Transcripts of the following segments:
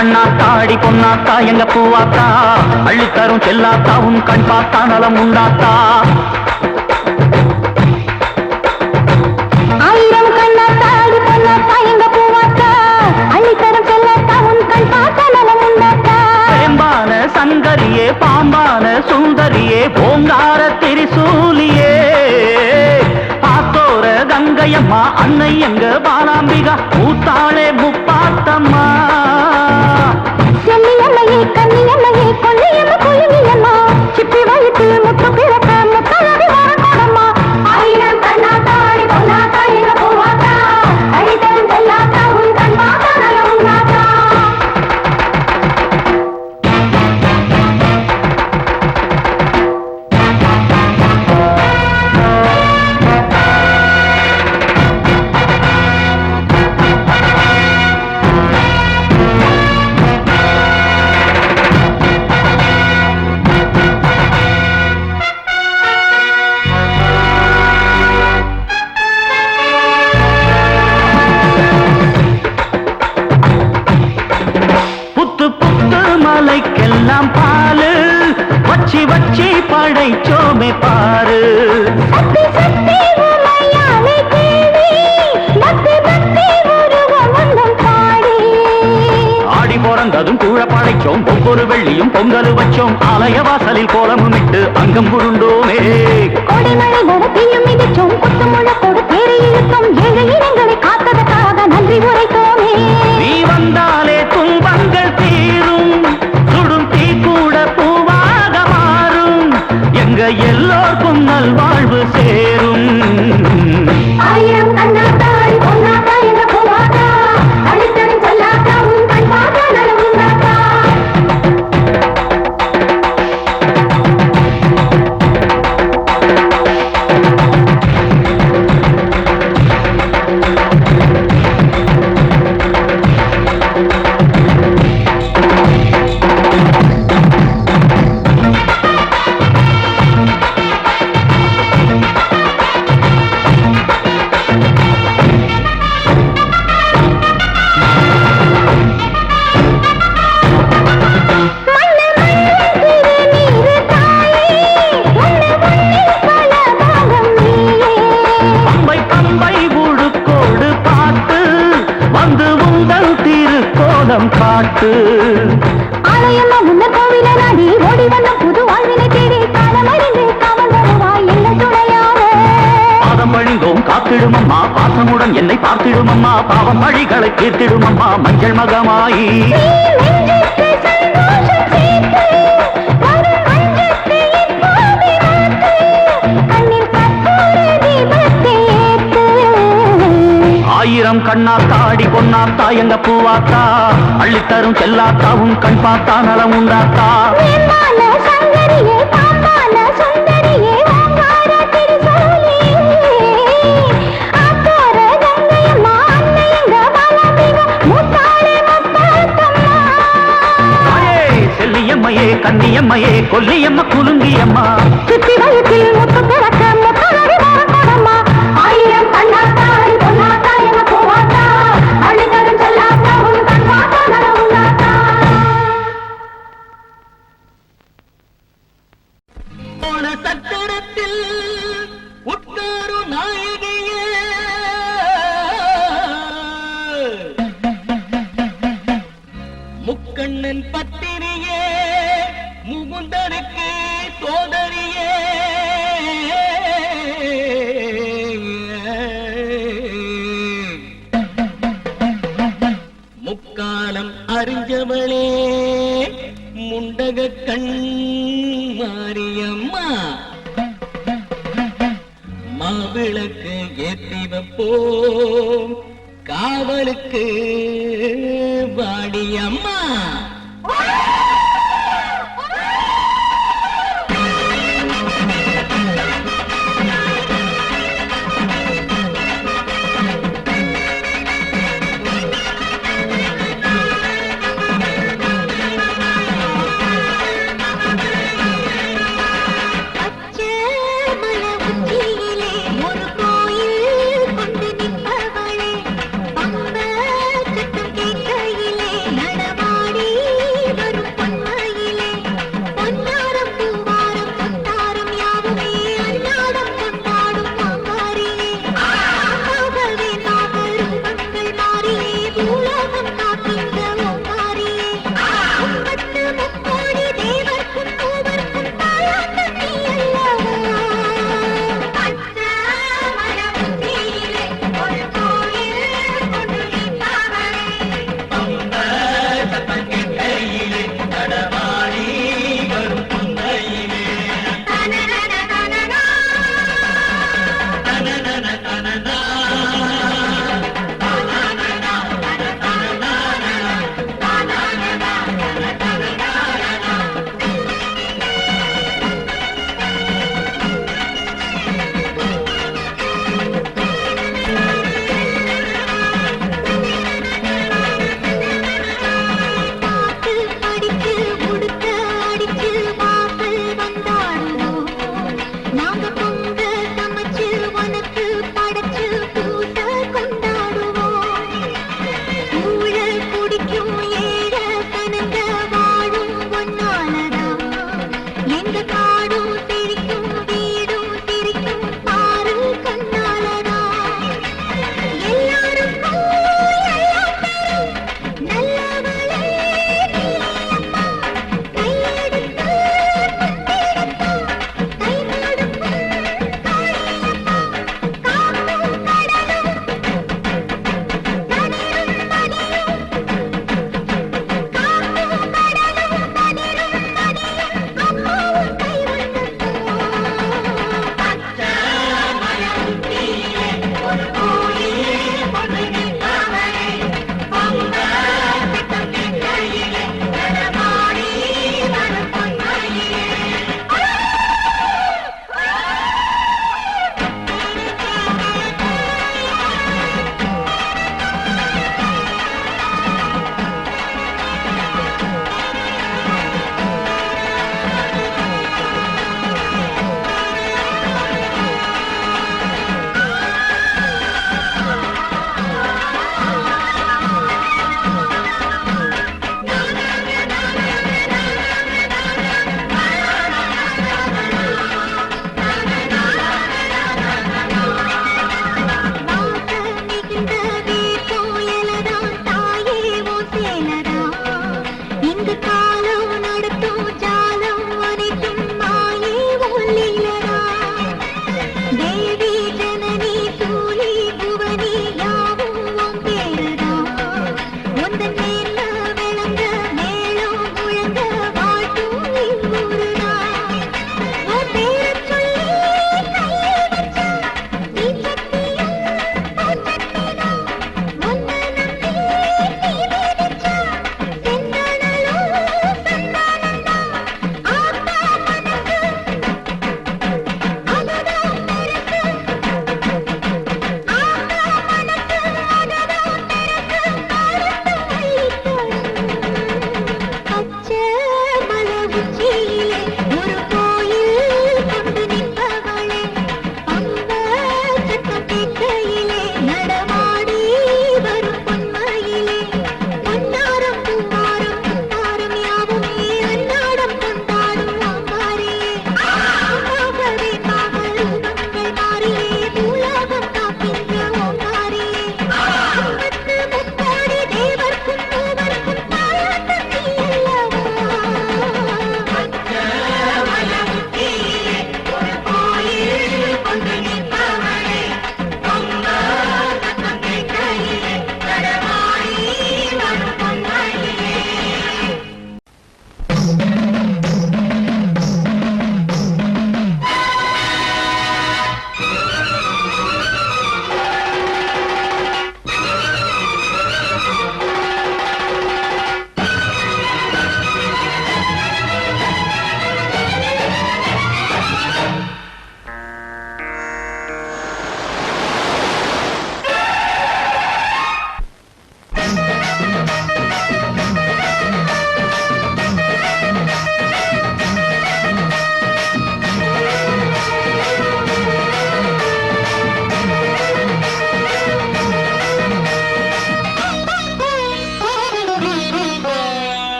கண்ணாத்தா அடி பொன்னாத்தா எங்க பூவாத்தா அள்ளித்தரும் செல்லாத்தா உன் கண் பார்த்தா நலம் உண்டாத்தா. ஆயிரம் கண்ணாத்தா அடி பொன்னாத்தா எங்க பூவாத்தா அள்ளித்தரும் செல்லாத்தா உன் கண் பார்த்தா நலம் உண்டாத்தா. வேம்பான சங்கரியே பாம்பான சுந்தரியே ஓங்கார திரிசூலியே பாத்தோர கங்கையம்மா அன்னை எங்க பாலாம்பிகா பூத்தாளே முப்பாத்தம்மா. செல்லியம்மையே கன்னியம்மையே கொல்லியம்மா குழுவியம்மா சிப்பி வயிற்றில் முத்து பிறக்க முத்தழகு வரக்கூடம்மா. ஆயிரம் கண்ணாத்தா அடி பொன்னாத்தா எங்க பூவாத்தா அள்ளித்தரும் செல்லாத்தா உன் கண் பார்த்தா நலம் உண்டாத்தா. புத்து புத்து மலைக்கெல்லாம் பாலு வச்சி வச்சி படைச்சோமே பாரு. சக்தி சக்தி உமையாலே தேவி பக்தி பக்தி உருவம் வந்தம் பாடி. ஆடி பிறந்ததும் கூழ படைச்சோம் ஒவ்வொரு வெள்ளியும் பொங்கல் வச்சோம் ஆலய வாசலில் கோலமும் இட்டு அங்கம் புருண்டோமே. கொடைமழை நடத்தியும் மிதிச்சோம் குத்து முழக்கோடு தேரை இழுத்தோம் ஏழு இனங்களை காத்ததற்காக நன்றி உரைத்தோமே. நீ வந்தாலே துன்பங்கள் தீரும் சுடும் தீ கூட பூவாக மாறும் எங்க எல்லோருக்கும் நல்வாழ்வு சேரும். ஆயிரம் கண்ணாத்தா அடி பொன்னாத்தா எங்க பூவாத்தா அள்ளித்தரும் செல்லாத்தா உன் கண் பார்த்தா நலம் உண்டாத்தா. மண்ணு மண்ணில் திருநீறு தாயே உன்னை உன்னில் பல பாகம் நீயே. பம்பை பம்பை உழுக்கோடு பாட்டு வந்து உங்கள் திருக்கோலம் காட்டு. ஆலயம்மா உன்ன கோவில நாடி ஓடி வந்த புது வாழ்வினை தேடி காலமறிந்து காவல் வருவாய் என்ன துணையாக. பாதம் பழிந்தோம் காத்திடுமம்மா பாசமுடன் என்னை பார்த்திடுமம்மா பாவம் பழிகளை தீர்த்திடுமம்மா மஞ்சள் மகமாயி. நீ நெஞ்சுக்கு சந்தோஷம் சேர்த்து வரும் அஞ்சத்தை இப்போதே மாத்து கண்ணில் கற்பூர தீபத்தை ஏத்து. ஆயிரம் கண்ணாத்தா அடி பொன்னாத்தா எங்க பூவாத்தா அள்ளித்தரும் செல்லாத்தா உன் கண் பார்த்தா நலம் உண்டாத்தா. வேம்பான சங்கரியே பாம்பான சுந்தரியே ஓங்கார திரிசூலியே ஆத்தோர கங்கையம்மா அன்னை எங்க பாலாம்பிகா முத்தாளே முத்தாத்தம்மா. தாயே செல்லியம்மையே கன்னியம்மையே கொல்லியம்மா குலுங்கியம்மா சிப்பி வயிற்றில் முத்து பிறக்க முத்தழகு வரக்கூடம்மா. ஆயிரம் கண்ணாத்தா அடி பொன்னாத்தா எங்க பூவாத்தா அள்ளித்தரும் செல்லாத்தா உன் கண் பார்த்தா நலம் உண்டாத்தா. போன சத்திரத்தில் உட்காரும் நாயகியே முக்கண்ணன் பத்திரியே முகுந்தனுக்கு சோதரியே முக்காலம் அறிஞ்சவளே முண்டக கண் மாரியம்மா மாவிளக்கு ஏத்தி வைப்போம் காவலுக்கு வாடியம்மா. கொண்டு நிற்பவளே பம்ப சத்தம் கேட்கையிலே நடமாடி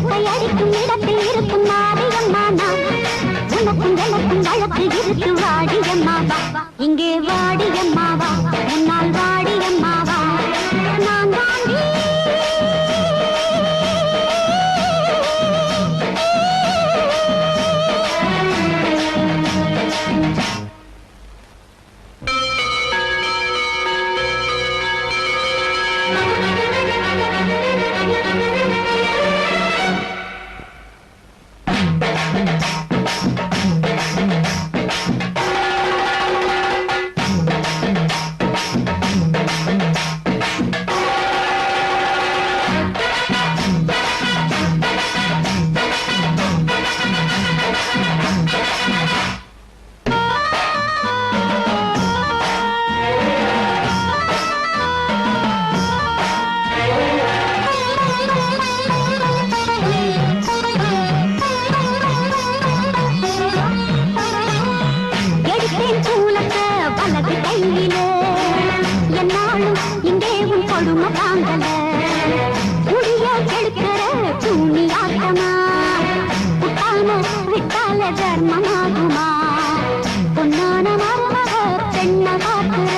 உடுக்கை அடிக்கும் இடத்தில் இருக்கும் மாரியம்மா நான் உனக்கும் எனக்கும் வழக்கு இருக்கு வாடியம்மாவா இங்கே வாடியம்மாவா முன்னால் வாடியம்மாவா நான் தாண்டி தர்மமாகுமா பொன்னான மருமக பெண்ண காத்துற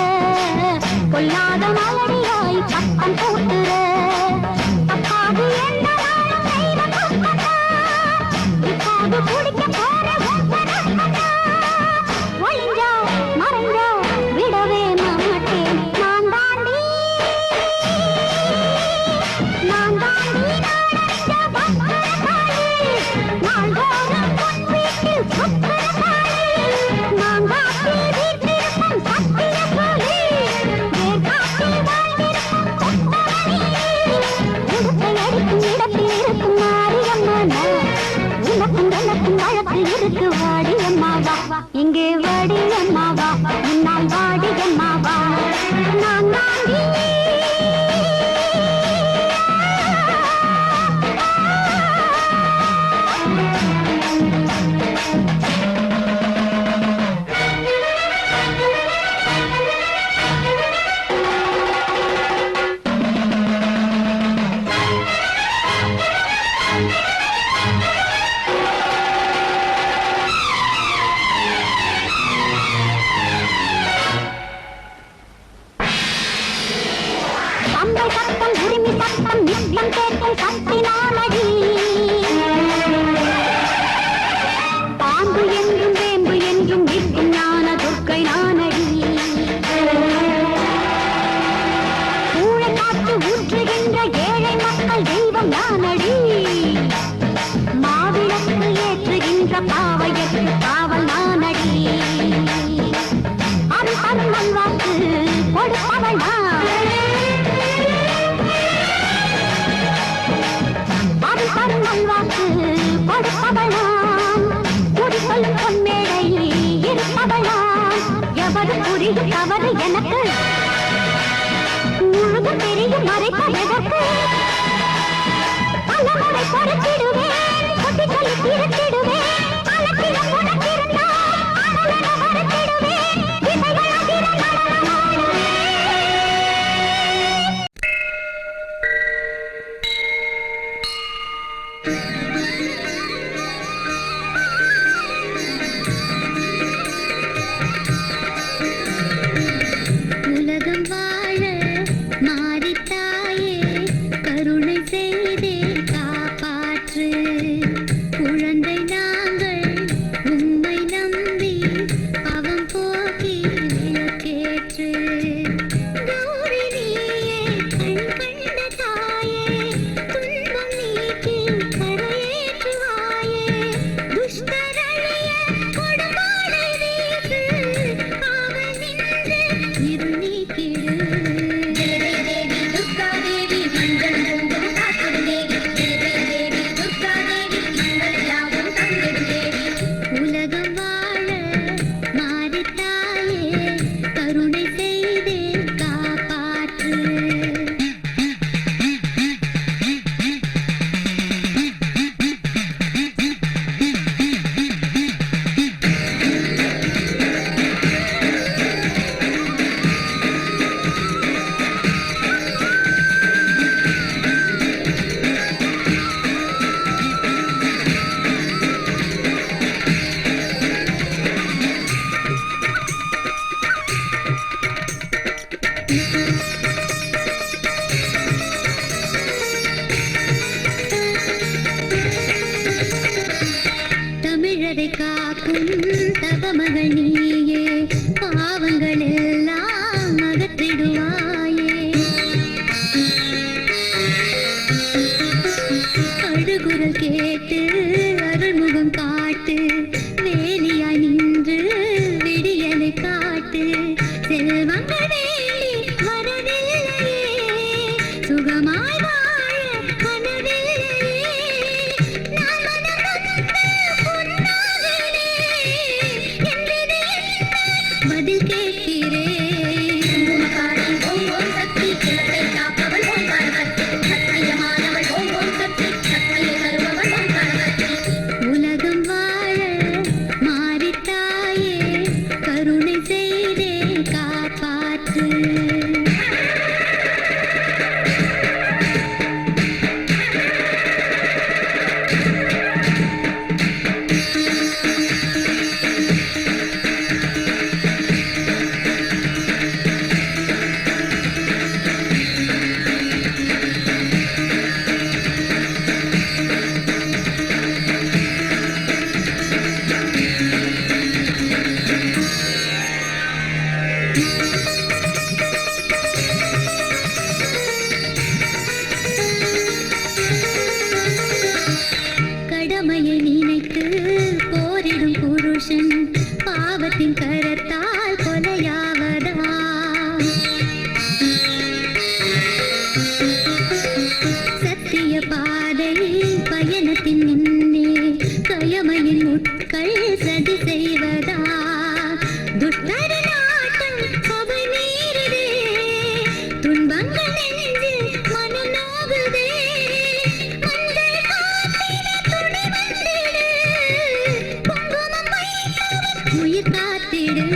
பொல்லாத மலடியாய் பக்கம் போட்டுற தப்பாது எந்த நாளும் செய்த தப்பட்டா இப்போது குடிக்க போற ஒளிஞ்சா மறைஞ்சா விடவே மாட்டேன் நான் தாண்டி நாள்தோறும் இருக்கு வாடியம்மாவா இங்கே வாடியம்மாவா முன்னால் வாடியம்மாவா நான் தாண்டி சத்தம் உரிமை சத்தம் நித்தம் கேட்கும் சத்தினாலடி பாம்பு என்றும் வேம்பு என்றும் விற்கும் ஞான துர்க்கை நானடி கூழை காற்று ஊற்றுகின்ற ஏழை மக்கள் தெய்வம் நானடி மாவிளக்கு ஏற்றுகின்ற பாவையற்கு காவல் நானடி அது தரும் நல்வாக்கு கொடுப்பவள் நான் நல்வாக்கு கொடுப்பவளாம் குடிசொல் பொன்மேடை இருப்பவளாம் எவரு புரியும் தவறு எனக்கு முழுது தெரியும் மறைப்பதற்கு பலமுறை பொறுத்திடுவேன் கொட்டி சொல்லி திருத்திடுவேன் பலத்திலும் உனக்கிருந்தால் அவளென மறுத்திடுவேன் இசைகளாகிற உலகம் வாழ மாறித்தாயே கருணை செய்தே காப்பாற்று குழந்தை நாங்கள் உம்மை நம்பி அவன் போக்கி விளக்கேற்று கௌரி நீயே கண் கண்ட தாயே துன்பம் நீக்கி கரையை செய்ததை காக்கும் தவமகள் நீயே, பாவங்கள் எல்லாம் அகற்றிடுவாயே. அழுகுரல் கேட்டு அருள்முகம் காட்டு, வேலியாய் நின்று விடியலை காட்டு. செல்வங்கள் வேண்டி வரவில்லையே, சுகமாய் வாழ கனவில்லையே. நான் மனம் நொந்து புண்ணாகிறேன், என்றது பதில் கேட்கிறேன். உலகம் வாழ மாறிட்டாயே, கருணை செய்தே காப்பாற்று. கடமையை நினைத்து போரிடும் புருஷன் பாவத்தின் கரத்தால் கொலையாவதா? சத்திய பாதை பயணத்தின் முன்னே கயமையின் முட்கள் சதி செய்வதா? துஷ்டர நாட்டம் சபை மீறுதே, துன்பங்கள் நெஞ்சில் மனம் நோகுதே. மஞ்சள் காத்திட துணை வந்திடு, குங்குமம் வைத்தவன் உயிர் காத்திடு.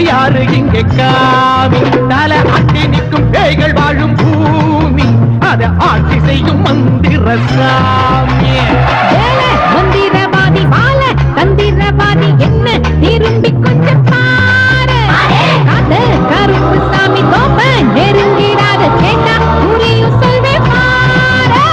யாரு இங்கே காவி தலை அட்டி நிற்கும் பேய்கள் வாழும் பூமி, அதை ஆட்சி செய்யும் மந்திர சாமி. மந்திரவாதி வாழ தந்திரவாதி என்ன திரும்பி கொஞ்சம் பாரு. காது கருப்பு சாமி தோப்ப நெருங்கிடாத கேட்டா புரியும் சொல்வே பாரு.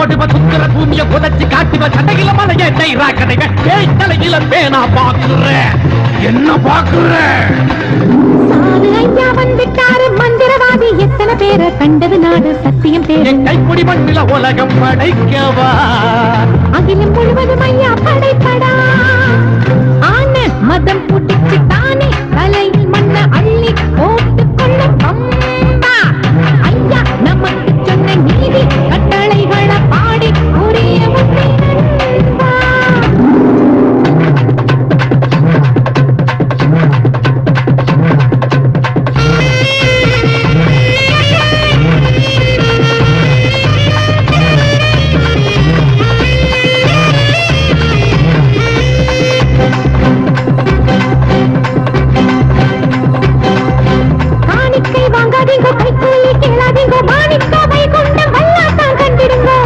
ஓடுவ சுந்தர பூமிய புதைச்சி காட்டுவ சண்டையில மலைய டைரா கதைக ஏய் தலையில பேனா பாக்குற என்ன பாக்குற சாது ஐயா வந்துட்டாரு மந்திரவாதி எத்தனை பேரை கண்டது நாடு சத்தியம் பேரு என் கைப்பிடி மண்ணில உலகம் படைக்கவா அகிலம் முழுவதும் ஐயா படைப்படா ஆன மதம் புடிச்சு தானே தலையில் மண்ண அள்ளி போட்டு கொள்ளும் பம்பா ஐயா நமக்கு சொன்ன நீதி கட்டளைகளை பாடி புரிய முன்னேறுவா. காணிக்கை வாங்காதீங்கோ கைக்கூலி கேளாதீங்கோ மாணிக்காவை கொண்ட வல்லாத்தான் கண்டிடுங்கோ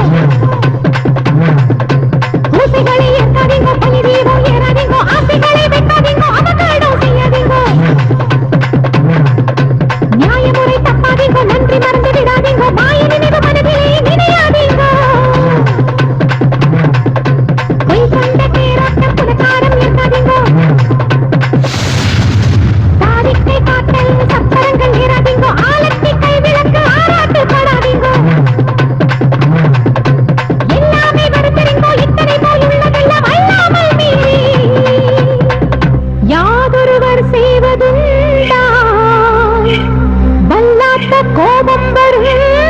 பூசைகளை ஏற்காதீங்கோ பலி தீபம் ஏறாதீங்கோ ஆசைகளை வைக்காதீங்கோ அவகாடம் செய்யாதீங்கோ நியாயமுறை தப்பாதீங்கோ நன்றி மறந்து விடாதீங்கோ மாய நினைவு மனதிலே நினையாதீங்கோ பொய் கொண்ட பேராட்டம் புலகாரம் ஏற்காதீங்கோ சாதிக்கை காட்டல் சப்பரங்கள் ஏறாதீங்கோ ஆலத்தி கை விளக்கு ஆராட்டு படாதீங்கோ எல்லாமே வருத்தறிங்கோ இத்தனை போல் உள்ளதெல்லாம் அல்லாமல் மீறி யாதொருவர் செய்வதுண்டா வல்லாத்த கோபம் வரும்